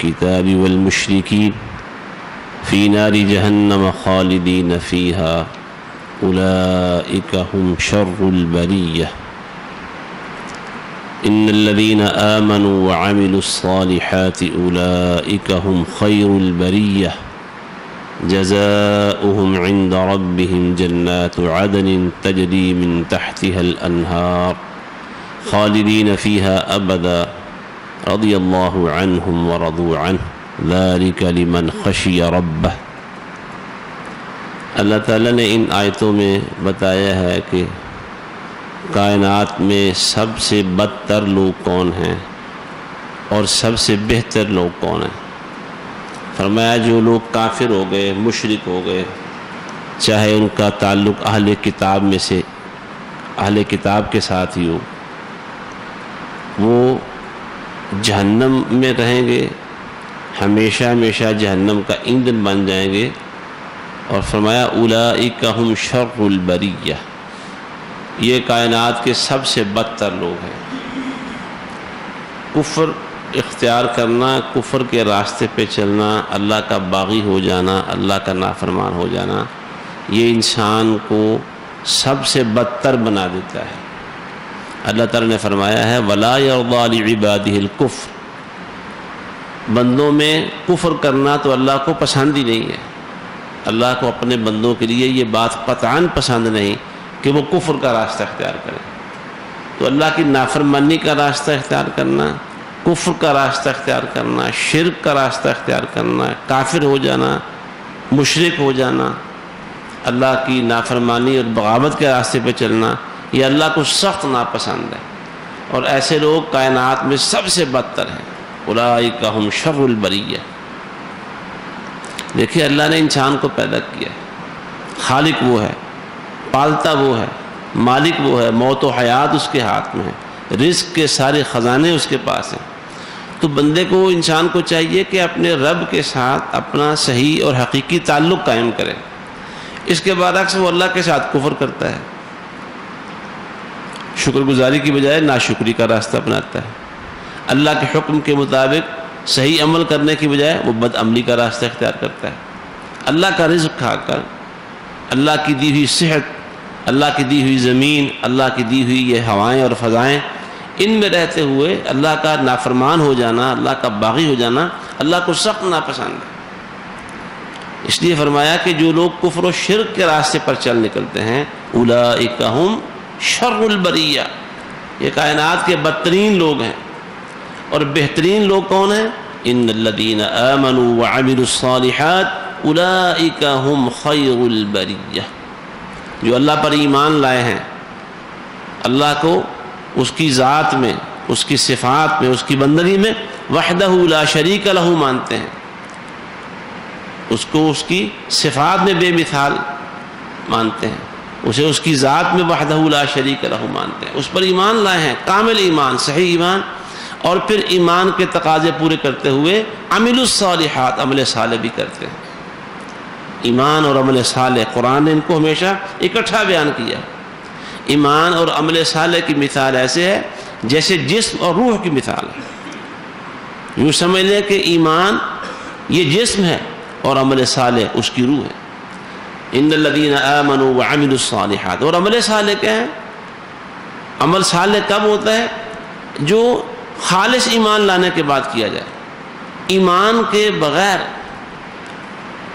الكتاب والمشركين في نار جهنم خالدين فيها أولئك هم شر البرية إن الذين آمنوا وعملوا الصالحات أولئك هم خير البرية جزاؤهم عند ربهم جنات عدن تجري من تحتها الأنهار خالدين فيها أبدا رضي الله عنهم ورضوا عنه ذلك لمن خشي ربه۔ اللہ تعالیٰ نے ان آیتوں میں بتایا ہے کہ کائنات میں سب سے بدتر لوگ کون ہیں اور سب سے بہتر لوگ کون ہیں۔ فرمایا جو لوگ کافر ہو گئے، مشرک ہو گئے، چاہے ان کا تعلق اہل کتاب میں سے اہل کتاب کے ساتھ ہی ہو، وہ جہنم میں رہیں گے، ہمیشہ ہمیشہ جہنم کا ایندھن بن جائیں گے۔ اور فرمایا اولئک ہم شر البریہ، یہ کائنات کے سب سے بدتر لوگ ہیں۔ کفر اختیار کرنا، کفر کے راستے پہ چلنا، اللہ کا باغی ہو جانا، اللہ کا نافرمان ہو جانا، یہ انسان کو سب سے بدتر بنا دیتا ہے۔ اللہ تعالیٰ نے فرمایا ہے وَلَا يَرْضَىٰ لِعِبَادِهِ الْكُفْرَ، بندوں میں کفر کرنا تو اللہ کو پسند ہی نہیں ہے۔ اللہ کو اپنے بندوں کے لیے یہ بات قطعاً پسند نہیں کہ وہ کفر کا راستہ اختیار کریں۔ تو اللہ کی نافرمانی کا راستہ اختیار کرنا، کفر کا راستہ اختیار کرنا، شرک کا راستہ اختیار کرنا، کافر ہو جانا، مشرک ہو جانا، اللہ کی نافرمانی اور بغاوت کے راستے پہ چلنا، یہ اللہ کو سخت ناپسند ہے۔ اور ایسے لوگ کائنات میں سب سے بدتر ہیں۔ اولئک ہم شر البریہ۔ دیکھیے اللہ نے انسان کو پیدا کیا ہے، خالق وہ ہے، پالتا وہ ہے، مالک وہ ہے، موت و حیات اس کے ہاتھ میں ہے، رزق کے سارے خزانے اس کے پاس ہیں۔ تو بندے کو، انسان کو چاہیے کہ اپنے رب کے ساتھ اپنا صحیح اور حقیقی تعلق قائم کرے۔ اس کے برعکس وہ اللہ کے ساتھ کفر کرتا ہے، شکر گزاری کی بجائے ناشکری کا راستہ اپناتا ہے، اللہ کے حکم کے مطابق صحیح عمل کرنے کی بجائے وہ بد عملی کا راستہ اختیار کرتا ہے۔ اللہ کا رزق کھا کر، اللہ کی دی ہوئی صحت، اللہ کی دی ہوئی زمین، اللہ کی دی ہوئی یہ ہوائیں اور فضائیں، ان میں رہتے ہوئے اللہ کا نافرمان ہو جانا، اللہ کا باغی ہو جانا اللہ کو سخت ناپسند ہے۔ اس لیے فرمایا کہ جو لوگ کفر و شرک کے راستے پر چل نکلتے ہیں اولئک ہم شر البریہ، یہ کائنات کے بدترین لوگ ہیں۔ اور بہترین لوگ کون ہیں؟ ان الذین آمنوا وعملوا الصالحات اولئک ہم خیر البریہ، جو اللہ پر ایمان لائے ہیں، اللہ کو اس کی ذات میں، اس کی صفات میں، اس کی بندگی میں وحدہ لا شریک لہ مانتے ہیں، اس کو اس کی صفات میں بے مثال مانتے ہیں، اسے اس کی ذات میں وحدہ لا شریک لہ مانتے ہیں، اس پر ایمان لائے ہیں، کامل ایمان، صحیح ایمان، اور پھر ایمان کے تقاضے پورے کرتے ہوئے عمل الصالحات، عمل صالح بھی کرتے ہیں۔ ایمان اور عمل صالح، قرآن نے ان کو ہمیشہ اکٹھا بیان کیا۔ ایمان اور عمل صالح کی مثال ایسے ہے جیسے جسم اور روح کی مثال ہے۔ یوں سمجھ لیں کہ ایمان یہ جسم ہے اور عمل صالح اس کی روح ہے۔ ان الذین آمنوا وعملوا الصالحات، اور عمل صالح کیا ہے؟ عمل صالح کب ہوتا ہے؟ جو خالص ایمان لانے کے بعد کیا جائے۔ ایمان کے بغیر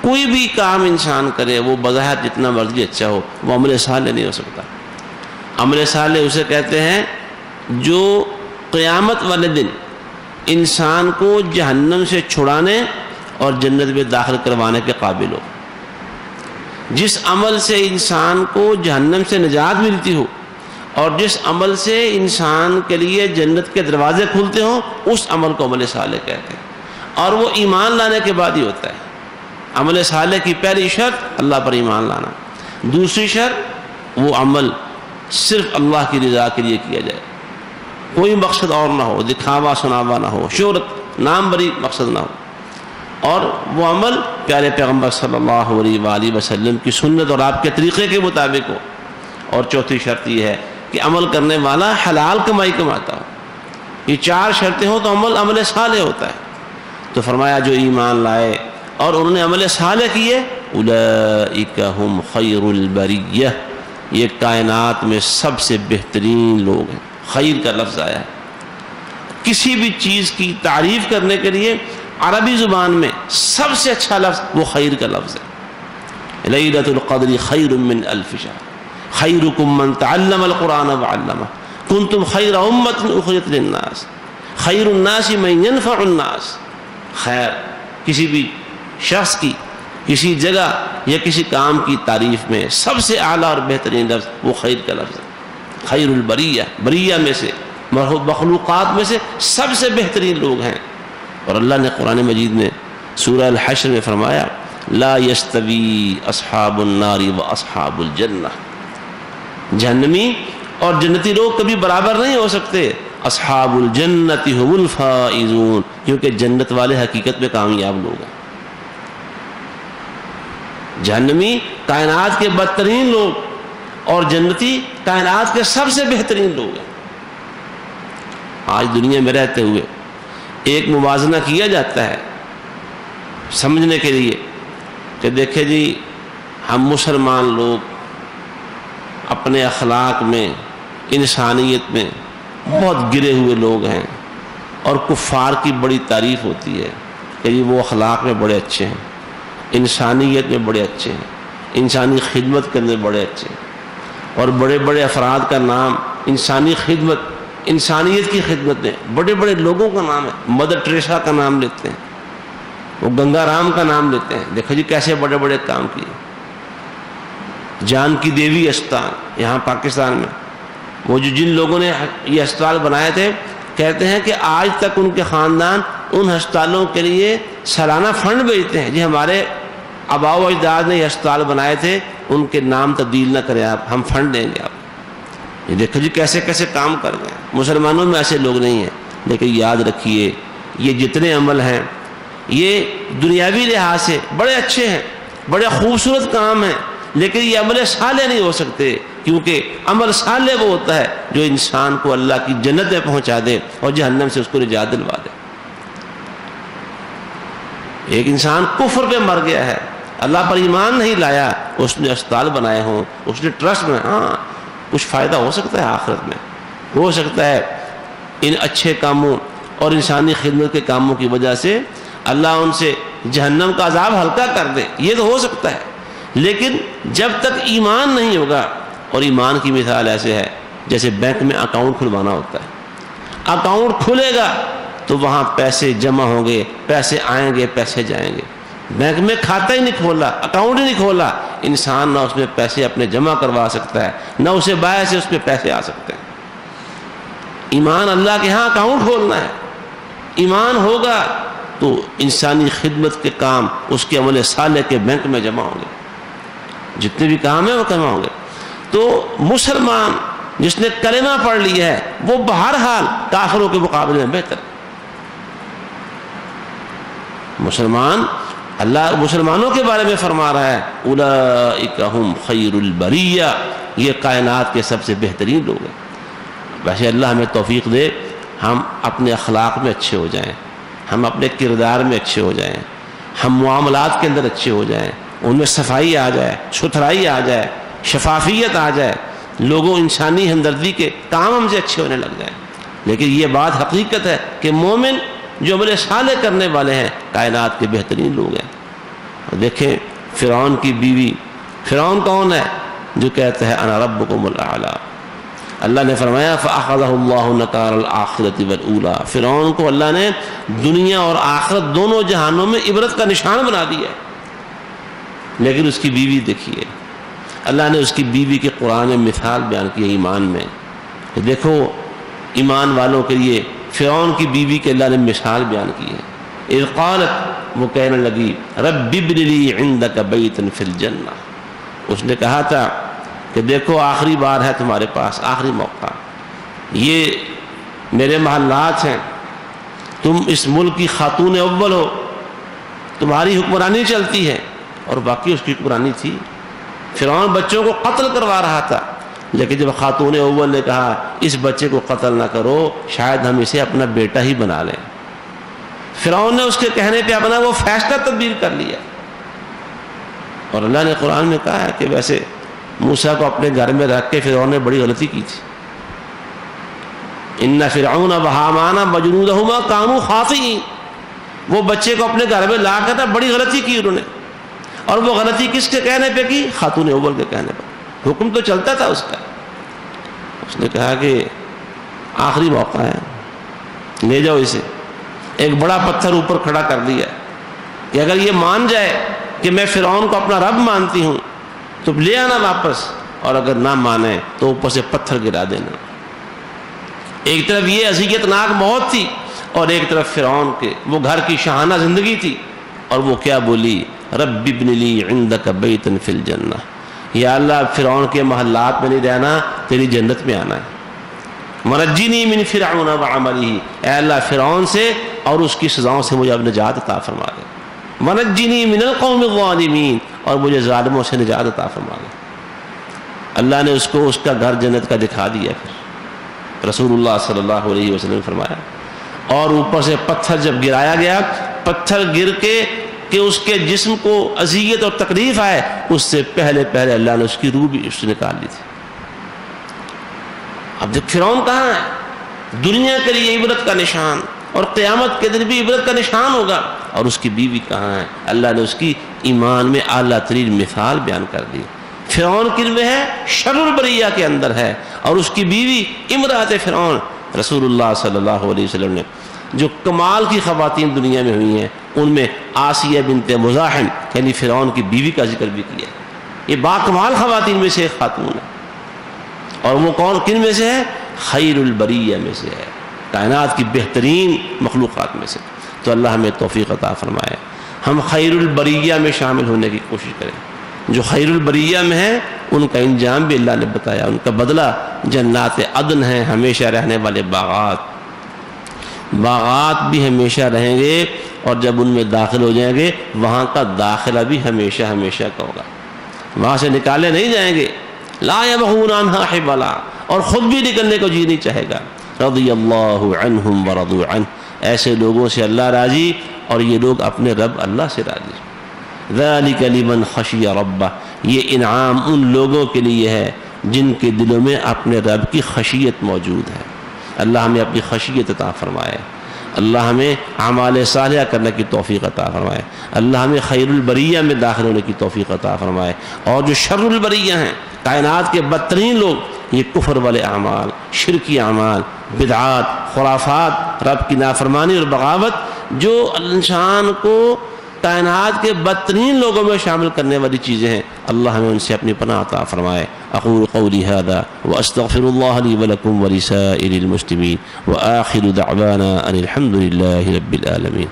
کوئی بھی کام انسان کرے، وہ بظاہر جتنا مرضی اچھا ہو، وہ عمل صالح نہیں ہو سکتا۔ عمل صالح اسے کہتے ہیں جو قیامت والے دن انسان کو جہنم سے چھڑانے اور جنت میں داخل کروانے کے قابل ہو۔ جس عمل سے انسان کو جہنم سے نجات ملتی ہو اور جس عمل سے انسان کے لیے جنت کے دروازے کھلتے ہوں، اس عمل کو عمل صالح کہتے ہیں، اور وہ ایمان لانے کے بعد ہی ہوتا ہے۔ عمل صالح کی پہلی شرط اللہ پر ایمان لانا، دوسری شرط وہ عمل صرف اللہ کی رضا کے لیے کیا جائے، کوئی مقصد اور نہ ہو، دکھاوا سناوا نہ ہو، شہرت نام بری مقصد نہ ہو، اور وہ عمل پیارے پیغمبر صلی اللہ علیہ وآلہ وسلم کی سنت اور آپ کے طریقے کے مطابق ہو۔ اور چوتھی شرط یہ ہے کہ عمل کرنے والا حلال کمائی کماتا ہو۔ یہ چار شرطیں ہوں تو عمل صالح ہوتا ہے۔ تو فرمایا جو ایمان لائے اور انہوں نے عمل صالح کیے اولئک ہم خیر البریہ، یہ کائنات میں سب سے بہترین لوگ ہیں۔ خیر کا لفظ آیا ہے، کسی بھی چیز کی تعریف کرنے کے لیے عربی زبان میں سب سے اچھا لفظ وہ خیر کا لفظ ہے۔ لیلۃ القدر خیر من الف شہر، خیرکم من تعلم القرآن وعلمہ، کنتم خیر امۃ اخرجت للناس، خیر الناس من ینفع الناس۔ خیر کسی بھی شخص کی، کسی جگہ یا کسی کام کی تعریف میں سب سے اعلیٰ اور بہترین لفظ وہ خیر کا لفظ ہے۔ خیر البریہ، بریہ میں سے، مخلوقات میں سے سب سے بہترین لوگ ہیں۔ اور اللہ نے قرآن مجید میں سورہ الحشر میں فرمایا لا یستوی اصحاب النار و اصحاب الجنہ، جہنمی اور جنتی لوگ کبھی برابر نہیں ہو سکتے۔ اصحاب الجنت هم الفائزون، کیونکہ جنت والے حقیقت میں کامیاب لوگ ہیں۔ جہنمی کائنات کے بدترین لوگ اور جنتی کائنات کے سب سے بہترین لوگ ہیں۔ آج دنیا میں رہتے ہوئے ایک موازنہ کیا جاتا ہے سمجھنے کے لیے کہ دیکھیں جی ہم مسلمان لوگ اپنے اخلاق میں، انسانیت میں بہت گرے ہوئے لوگ ہیں، اور کفار کی بڑی تعریف ہوتی ہے کہ جی وہ اخلاق میں بڑے اچھے ہیں، انسانیت میں بڑے اچھے ہیں، انسانی خدمت کرنے بڑے اچھے ہیں، اور بڑے بڑے افراد کا نام انسانی خدمت، انسانیت کی خدمت میں بڑے بڑے لوگوں کا نام ہے۔ مدر ٹریسا کا نام لیتے ہیں، وہ گنگا رام کا نام لیتے ہیں، دیکھو جی کیسے بڑے بڑے کام کیے۔ جان کی دیوی اسپتال یہاں پاکستان میں، وہ جو جن لوگوں نے یہ اسپتال بنائے تھے، کہتے ہیں کہ آج تک ان کے خاندان ان ہسپتالوں کے لیے سالانہ فنڈ بھیجتے ہیں، جی ہمارے آباء و اجداد نے یہ اسپتال بنائے تھے، ان کے نام تبدیل نہ کریں آپ، ہم فنڈ دیں گے آپ۔ یہ دیکھو جی کیسے کیسے کام کر گئے۔ مسلمانوں میں ایسے لوگ نہیں ہیں، لیکن یاد رکھیے یہ جتنے عمل ہیں یہ دنیاوی لحاظ سے بڑے اچھے ہیں، بڑے خوبصورت کام ہیں، لیکن یہ عمل صالح نہیں ہو سکتے، کیونکہ عمل صالح وہ ہوتا ہے جو انسان کو اللہ کی جنت میں پہنچا دے اور جہنم سے اس کو نجات دلوا دے۔ ایک انسان کفر پہ مر گیا ہے، اللہ پر ایمان نہیں لایا، اس نے اسپتال بنائے ہوں، اس نے ٹرسٹ میں، ہاں کچھ فائدہ ہو سکتا ہے آخرت میں، ہو سکتا ہے ان اچھے کاموں اور انسانی خدمت کے کاموں کی وجہ سے اللہ ان سے جہنم کا عذاب ہلکا کر دے، یہ تو ہو سکتا ہے۔ لیکن جب تک ایمان نہیں ہوگا، اور ایمان کی مثال ایسے ہے جیسے بینک میں اکاؤنٹ کھلوانا ہوتا ہے، اکاؤنٹ کھلے گا تو وہاں پیسے جمع ہوں گے، پیسے آئیں گے، پیسے جائیں گے۔ بینک میں کھاتا ہی نہیں کھولا، اکاؤنٹ ہی نہیں کھولا، انسان نہ اس میں پیسے اپنے جمع کروا سکتا ہے، نہ اسے باہر سے اس میں پیسے آ سکتے ہیں۔ ایمان اللہ کے ہاں اکاؤنٹ کھولنا ہے، ایمان ہوگا تو انسانی خدمت کے کام اس کے عمل صالح کے بینک میں جمع ہوں گے، جتنے بھی کام ہیں وہ جمع ہوں گے۔ تو مسلمان جس نے کلمہ پڑھ لیا ہے وہ بہرحال کافروں کے مقابلے میں بہتر۔ مسلمان، اللہ مسلمانوں کے بارے میں فرما رہا ہے اولئک ہم خیر البریہ، یہ کائنات کے سب سے بہترین لوگ ہیں۔ ویسے اللہ ہمیں توفیق دے ہم اپنے اخلاق میں اچھے ہو جائیں، ہم اپنے کردار میں اچھے ہو جائیں، ہم معاملات کے اندر اچھے ہو جائیں، ان میں صفائی آ جائے، ستھرائی آ جائے، شفافیت آ جائے، لوگوں انسانی ہمدردی کے کام ہم سے اچھے ہونے لگ جائیں۔ لیکن یہ بات حقیقت ہے کہ مومن جو عمل صالح کرنے والے ہیں کائنات کے بہترین لوگ ہیں۔ دیکھیں فرعون کی بیوی، فرعون کون ہے جو کہتا ہے انا ربکم الاعلی؟ اللہ نے فرمایا فاخذہ اللہ نکال الآخرۃ والأولی، فرعون کو اللہ نے دنیا اور آخرت دونوں جہانوں میں عبرت کا نشان بنا دیا ہے۔ لیکن اس کی بیوی دیکھیے، اللہ نے اس کی بیوی کے قرآن میں مثال بیان کی ایمان میں، دیکھو ایمان والوں کے لیے فرعون کی بیوی کے اللہ نے مثال بیان کی ہے۔ اذ قالت، وہ کہنے لگی رب ابن لی عندک بیتا فی الجنہ، اس نے کہا تھا کہ دیکھو آخری بار ہے تمہارے پاس، آخری موقع، یہ میرے محلات ہیں، تم اس ملک کی خاتون اول ہو، تمہاری حکمرانی چلتی ہے، اور باقی اس کی حکمرانی تھی۔ فرعون بچوں کو قتل کروا رہا تھا، لیکن جب خاتون اول نے کہا اس بچے کو قتل نہ کرو، شاید ہم اسے اپنا بیٹا ہی بنا لیں، فرعون نے اس کے کہنے پہ اپنا وہ فیصلہ تبدیل کر لیا. اور اللہ نے قرآن میں کہا ہے کہ ویسے موسیٰ کو اپنے گھر میں رکھ کے فرعون نے بڑی غلطی کی تھی. ان فرعون وہامان وجنودہما کانوا خاطئین. وہ بچے کو اپنے گھر میں لا کر بڑی غلطی کی انہوں نے. اور وہ غلطی کس کے کہنے پہ کی؟ خاتون اول کے کہنے پر. حکم تو چلتا تھا اس کا. اس نے کہا کہ آخری موقع ہے, لے جاؤ اسے. ایک بڑا پتھر اوپر کھڑا کر دیا کہ اگر یہ مان جائے کہ میں فرعون کو اپنا رب مانتی ہوں تو لے آنا واپس, اور اگر نہ مانے تو اوپر سے پتھر گرا دینا. ایک طرف یہ اذیت ناک موت تھی اور ایک طرف فرعون کے وہ گھر کی شاہانہ زندگی تھی. اور وہ کیا بولی؟ رب ابن لی عندک بیتا فی الجنہ. یا اللہ فرعون کے محلات میں نہیں رہنا, تیری جنت میں آنا ہے. ونجنی من فرعون وعملہ. اے اللہ فرعون سے اور اس کی سزاؤں سے مجھے اب نجات عطا فرما دے. ونجنی من القوم الظالمین. اور مجھے ظالموں سے نجات عطا فرما دے. اللہ نے اس کو اس کا گھر جنت کا دکھا دیا. پھر رسول اللہ صلی اللہ علیہ وسلم نے فرمایا, اور اوپر سے پتھر جب گرایا گیا, پتھر گر کے کہ اس کے جسم کو اذیت اور تکلیف آئے, اس سے پہلے اللہ نے اس کی روح بھی اس سے نکال لی تھی. اب دیکھ فرعون کہاں ہے؟ دنیا کے لیے عبرت کا نشان, اور قیامت کے دن بھی عبرت کا نشان ہوگا. اور اس کی بیوی کہاں ہے؟ اللہ نے اس کی ایمان میں اعلیٰ ترین مثال بیان کر دی. فرعون کن میں ہے؟ شر البریہ کے اندر ہے. اور اس کی بیوی امرأت فرعون, رسول اللہ صلی اللہ علیہ وسلم نے جو کمال کی خواتین دنیا میں ہوئی ہیں ان میں آسیہ بنت مزاحم یعنی فرعون کی بیوی کا ذکر بھی کیا. یہ باکمال خواتین میں سے ایک خاتون ہے. اور وہ کون کن میں سے ہے؟ خیر البریہ میں سے ہے, کائنات کی بہترین مخلوقات میں سے. تو اللہ ہمیں توفیق عطا فرمائے ہم خیر البریہ میں شامل ہونے کی کوشش کریں. جو خیر البریہ میں ہیں ان کا انجام بھی اللہ نے بتایا, ان کا بدلہ جنات عدن ہیں, ہمیشہ رہنے والے باغات. باغات بھی ہمیشہ رہیں گے, اور جب ان میں داخل ہو جائیں گے وہاں کا داخلہ بھی ہمیشہ ہمیشہ کا ہوگا, وہاں سے نکالے نہیں جائیں گے. لا یبغون عنہا حولا, اور خود بھی نکلنے کو جی نہیں چاہے گا. رضی اللہ عنہم ورضوا عنہ. ایسے لوگوں سے اللہ راضی اور یہ لوگ اپنے رب اللہ سے راضی. ذالک لمن خشی ربہ. یہ انعام ان لوگوں کے لیے ہے جن کے دلوں میں اپنے رب کی خشیت موجود ہے. اللہ ہمیں اپنی خشیت عطا فرمائے. اللہ ہمیں اعمال صالحہ کرنے کی توفیق عطا فرمائے. اللہ ہمیں خیر البریہ میں داخل ہونے کی توفیق عطا فرمائے. اور جو شر البریہ ہیں, کائنات کے بدترین لوگ, یہ کفر والے اعمال, شرکی اعمال, بدعات, خرافات, رب کی نافرمانی اور بغاوت, جو انسان کو کائنات کے بدترین لوگوں میں شامل کرنے والی چیزیں ہیں, اللہ ہمیں ان سے اپنی پناہ عطا فرمائے. اقول قولی هذا واستغفر الله لي ولكم ولسائر المسلمين وآخر دعوانا ان الحمد لله رب العالمين.